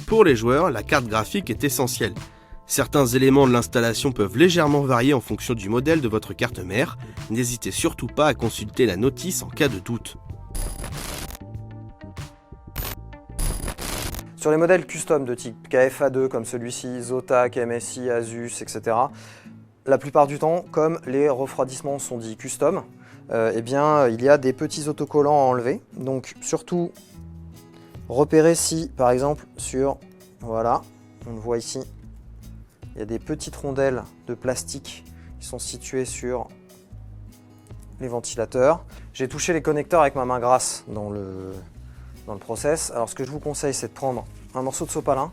Pour les joueurs, la carte graphique est essentielle. Certains éléments de l'installation peuvent légèrement varier en fonction du modèle de votre carte mère. N'hésitez surtout pas à consulter la notice en cas de doute. Sur les modèles custom de type KFA2 comme celui-ci, Zotac, MSI, Asus, etc., la plupart du temps, comme les refroidissements sont dits custom, eh bien, il y a des petits autocollants à enlever. Donc surtout, repérez si, par exemple, voilà, on le voit ici, il y a des petites rondelles de plastique qui sont situées sur les ventilateurs. J'ai touché les connecteurs avec ma main grasse dans le process. Alors ce que je vous conseille, c'est de prendre un morceau de sopalin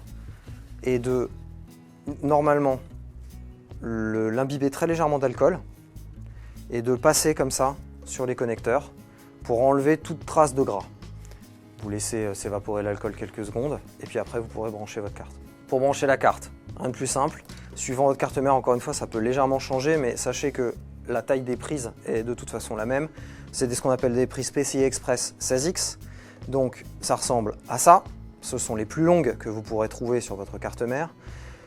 et de, normalement, l'imbiber très légèrement d'alcool et de passer comme ça sur les connecteurs pour enlever toute trace de gras. Vous laissez s'évaporer l'alcool quelques secondes et puis après vous pourrez brancher votre carte. Pour brancher la carte, rien de plus simple. Suivant votre carte mère, encore une fois, ça peut légèrement changer, mais sachez que la taille des prises est de toute façon la même. C'est ce qu'on appelle des prises PCI Express 16X. Donc ça ressemble à ça. Ce sont les plus longues que vous pourrez trouver sur votre carte mère.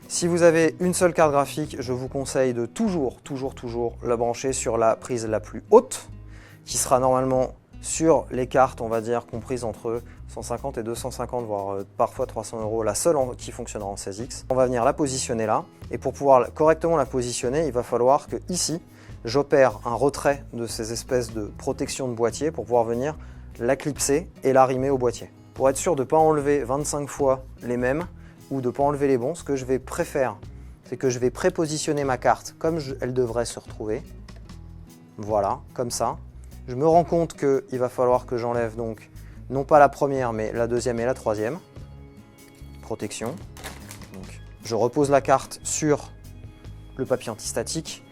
Si vous avez une seule carte graphique, je vous conseille de toujours la brancher sur la prise la plus haute, qui sera normalement sur les cartes, on va dire, comprises entre 150 et 250, voire parfois 300 €, la seule qui fonctionnera en 16X. On va venir la positionner là, et pour pouvoir correctement la positionner, il va falloir que ici, j'opère un retrait de ces espèces de protections de boîtier pour pouvoir venir la clipser et l'arrimer au boîtier. Pour être sûr de ne pas enlever 25 fois les mêmes, ou de ne pas enlever les bons, ce que je vais préférer, c'est que je vais prépositionner ma carte comme elle devrait se retrouver. Voilà, comme ça. Je me rends compte qu'il va falloir que j'enlève donc, non pas la première, mais la deuxième et la troisième. Protection. Donc, je repose la carte sur le papier antistatique.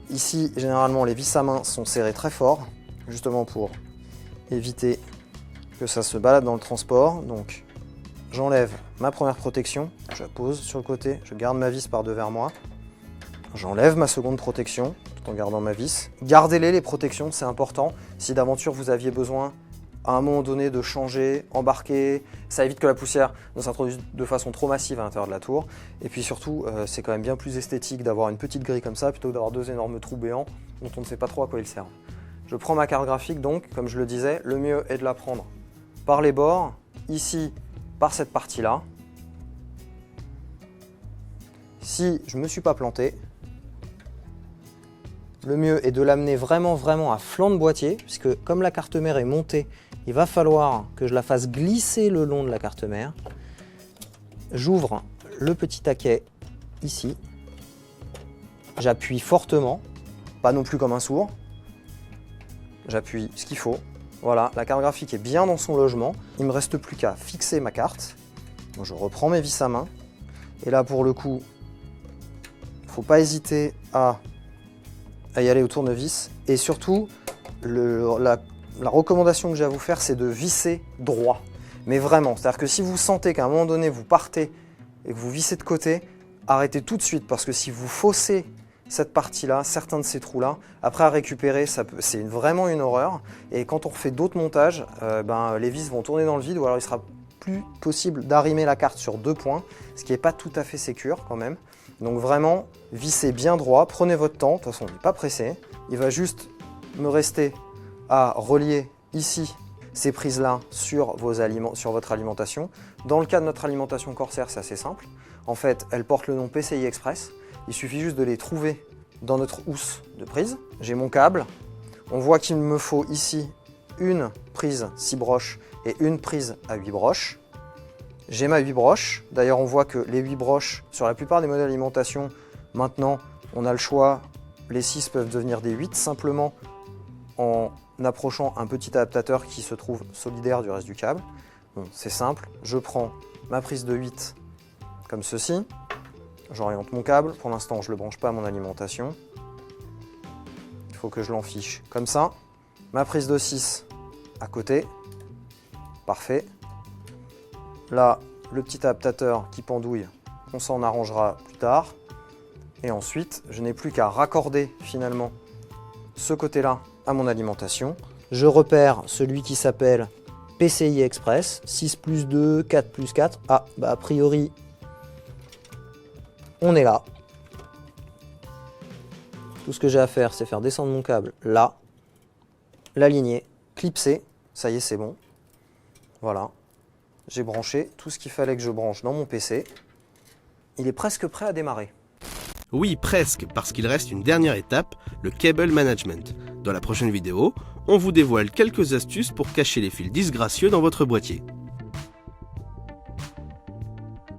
Ici, généralement, les vis à main sont serrées très fort, justement pour éviter que ça se balade dans le transport. Donc, j'enlève ma première protection, je la pose sur le côté, je garde ma vis par devers moi. J'enlève ma seconde protection tout en gardant ma vis. Gardez-les, les protections, c'est important. Si d'aventure vous aviez besoin à un moment donné de changer, embarquer, ça évite que la poussière ne s'introduise de façon trop massive à l'intérieur de la tour. Et puis surtout, c'est quand même bien plus esthétique d'avoir une petite grille comme ça plutôt que d'avoir deux énormes trous béants dont on ne sait pas trop à quoi ils servent. Je prends ma carte graphique donc, comme je le disais, le mieux est de la prendre par les bords, ici par cette partie-là. Si je ne me suis pas planté, le mieux est de l'amener vraiment à flanc de boîtier, puisque comme la carte mère est montée, il va falloir que je la fasse glisser le long de la carte mère. J'ouvre le petit taquet ici, j'appuie fortement, pas non plus comme un sourd, j'appuie ce qu'il faut. Voilà, la carte graphique est bien dans son logement. Il ne me reste plus qu'à fixer ma carte. Donc je reprends mes vis à main. Et là, pour le coup, il ne faut pas hésiter à y aller au tournevis. Et surtout, la recommandation que j'ai à vous faire, c'est de visser droit. Mais vraiment, c'est-à-dire que si vous sentez qu'à un moment donné, vous partez et que vous vissez de côté, arrêtez tout de suite. Parce que si vous faussez cette partie-là, certains de ces trous-là, après à récupérer, c'est vraiment une horreur. Et quand on refait d'autres montages, les vis vont tourner dans le vide ou alors il sera plus possible d'arrimer la carte sur deux points, ce qui n'est pas tout à fait sécure quand même. Donc vraiment, vissez bien droit, prenez votre temps, de toute façon on n'est pas pressé. Il va juste me rester à relier ici ces prises-là sur votre alimentation. Dans le cas de notre alimentation Corsair, c'est assez simple. En fait, elle porte le nom PCI Express. Il suffit juste de les trouver dans notre housse de prise. J'ai mon câble. On voit qu'il me faut ici une prise 6 broches et une prise à 8 broches. J'ai ma 8 broches. D'ailleurs, on voit que les 8 broches, sur la plupart des modèles d'alimentation, maintenant, on a le choix. Les 6 peuvent devenir des 8 simplement en approchant un petit adaptateur qui se trouve solidaire du reste du câble. Bon, c'est simple. Je prends ma prise de 8 comme ceci. J'oriente mon câble. Pour l'instant, je ne le branche pas à mon alimentation. Il faut que je l'enfiche comme ça. Ma prise de 6 à côté. Parfait. Là, le petit adaptateur qui pendouille, on s'en arrangera plus tard. Et ensuite, je n'ai plus qu'à raccorder finalement ce côté-là à mon alimentation. Je repère celui qui s'appelle PCI Express, 6+2, 4+4. Ah, bah a priori, on est là. Tout ce que j'ai à faire, c'est faire descendre mon câble là, l'aligner, clipser, ça y est, c'est bon. Voilà, j'ai branché tout ce qu'il fallait que je branche dans mon PC. Il est presque prêt à démarrer. Oui, presque, parce qu'il reste une dernière étape, le cable management. Dans la prochaine vidéo, on vous dévoile quelques astuces pour cacher les fils disgracieux dans votre boîtier.